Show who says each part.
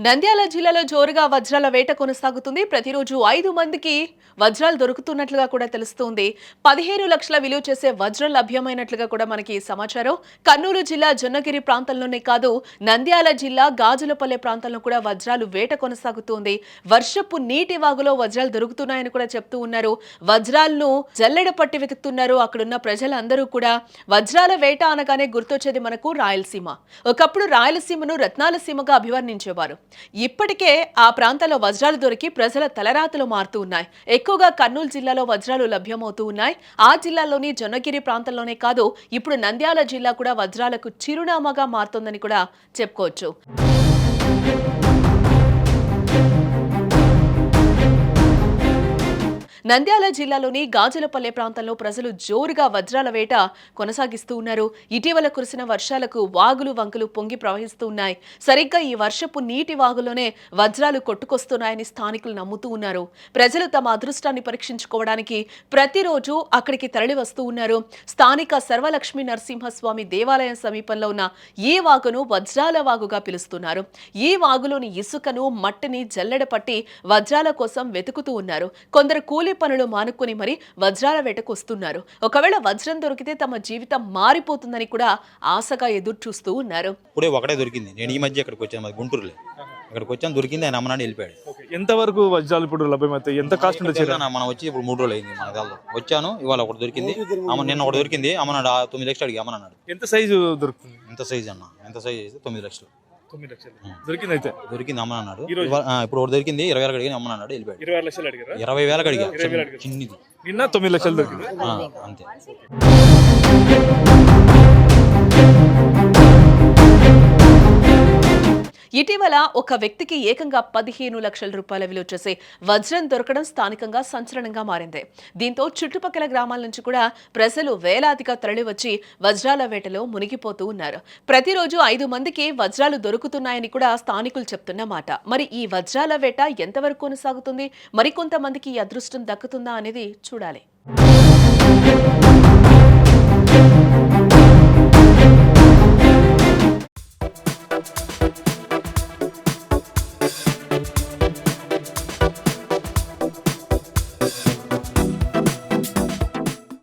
Speaker 1: నంద్యాల జిల్లాలో జోరుగా వజ్రాల వేట కొనసాగుతుంది. ప్రతిరోజు 5 మందికి వజ్రాలు దొరుకుతున్నట్లుగా కూడా తెలుస్తోంది. 15 లక్షల విలువ చేసే వజ్రం లభ్యమైనట్లుగా కూడా మనకి సమాచారం. కర్నూలు జిల్లా జొన్నగిరి ప్రాంతంలోనే కాదు, నంద్యాల జిల్లా గాజులపల్లె ప్రాంతంలో కూడా వజ్రాలు వేట కొనసాగుతోంది. వర్షపు నీటి వాగులో వజ్రాలు దొరుకుతున్నాయని కూడా చెప్తూ ఉన్నారు. వజ్రాలను జల్లెడ పట్టి వెతుకుతున్నారు అక్కడున్న ప్రజలందరూ కూడా. వజ్రాల వేట అనగానే గుర్తొచ్చేది మనకు రాయలసీమ. ఒకప్పుడు రాయలసీమను రత్నాల సీమగా అభివర్ణించేవారు. ఇప్పటికే ఆ ప్రాంతాల్లో వజ్రాలు దొరికి ప్రజల తలరాతలు మారుతూ ఉన్నాయి. ఎక్కువగా కర్నూలు జిల్లాలో వజ్రాలు లభ్యమవుతూ ఉన్నాయి. ఆ జిల్లాలోని జొన్నగిరి ప్రాంతంలోనే కాదు, ఇప్పుడు నంద్యాల జిల్లా కూడా వజ్రాలకు చిరునామాగా మారుతోందని కూడా చెప్పుకోవచ్చు. నంద్యాల జిల్లాలోని గాజులపల్లె ప్రాంతంలో ప్రజలు జోరుగా వజ్రాల వేట కొనసాగిస్తూ ఉన్నారు. ఇటీవల కురిసిన వర్షాలకు వాగులు వంకలు పొంగి ప్రవహిస్తూ ఉన్నాయి. సరిగ్గా ఈ వర్షపు నీటి వాగులోనే వజ్రాలు కొట్టుకొస్తున్నాయని స్థానికులు నమ్ముతూ ఉన్నారు. ప్రజలు తమ అదృష్టాన్ని పరీక్షించుకోవడానికి ప్రతిరోజు అక్కడికి తరలి వస్తూ ఉన్నారు. స్థానిక సర్వలక్ష్మీ నరసింహస్వామి దేవాలయం సమీపంలో ఉన్న ఈ వాగును వజ్రాల వాగుగా పిలుస్తున్నారు. ఈ వాగులోని ఇసుకను మట్టిని జల్లెడ పట్టి వజ్రాల కోసం వెతుకుతూ ఉన్నారు. కొందరు కూలి పనులు మానుకుని మరి వజ్రాల వేటకు వస్తున్నారు. ఒకవేళ వజ్రం దొరికితే తమ జీవితం మారిపోతుందని కూడా ఆశగా ఎదురు చూస్తూ ఉన్నారు.
Speaker 2: ఇప్పుడే ఒకటే దొరికింది. నేను ఈ మధ్య ఇక్కడికి వచ్చాను, గుంటూరులో ఇక్కడికి వచ్చాను, దొరికింది. ఆయన అమ్మనాడు వెళ్ళిపోయాడు.
Speaker 3: ఎంత వరకు వజ్రాలు ఇప్పుడు లభ్యమవుతాయి? ఎంత కాస్ట్ ఉండొచ్చు?
Speaker 2: మనం వచ్చి ఇప్పుడు 3 రోజులు అయింది. మన దాల్లో వచ్చాను, ఇవాళ ఒకటి దొరికింది. నిన్న ఒకటి దొరికింది. అమ్మనాడు 9 లక్షలు అడిగి అమ్మన్నాడు.
Speaker 3: ఎంత సైజు దొరుకుతుంది?
Speaker 2: ఎంత సైజ్ అన్న? ఎంత సైజ్ అయితే 9 లక్షలు.
Speaker 3: 9 లక్షలు దొరికింది. అయితే
Speaker 2: దొరికింది అమ్మన్నాడు. ఇప్పుడు ఒకటి దొరికింది 20 వేలకు అడిగి అమ్మన్నాడు, వెళ్ళిపోయాడు.
Speaker 3: 20 లక్షలు అడిగారా?
Speaker 2: 20 వేలకు అడిగా, చిన్నది.
Speaker 3: నిన్న 9 లక్షలు దొరికింది.
Speaker 2: అంతే.
Speaker 1: ఇటీవల ఒక వ్యక్తికి ఏకంగా 15 లక్షల రూపాయల విలువ చేసే వజ్రం దొరకడం స్థానికంగా సంచలనంగా మారింది. దీంతో చుట్టుపక్కల గ్రామాల నుంచి కూడా ప్రజలు వేలాదిగా తరలివచ్చి వజ్రాల వేటలో మునిగిపోతూ ఉన్నారు. ప్రతిరోజు 5 మందికి వజ్రాలు దొరుకుతున్నాయని కూడా స్థానికులు చెప్తున్న మాట. మరి ఈ వజ్రాల వేట ఎంతవరకు కొనసాగుతుంది? మరికొంతమందికి ఈ అదృష్టం దక్కుతుందా అనేది చూడాలి.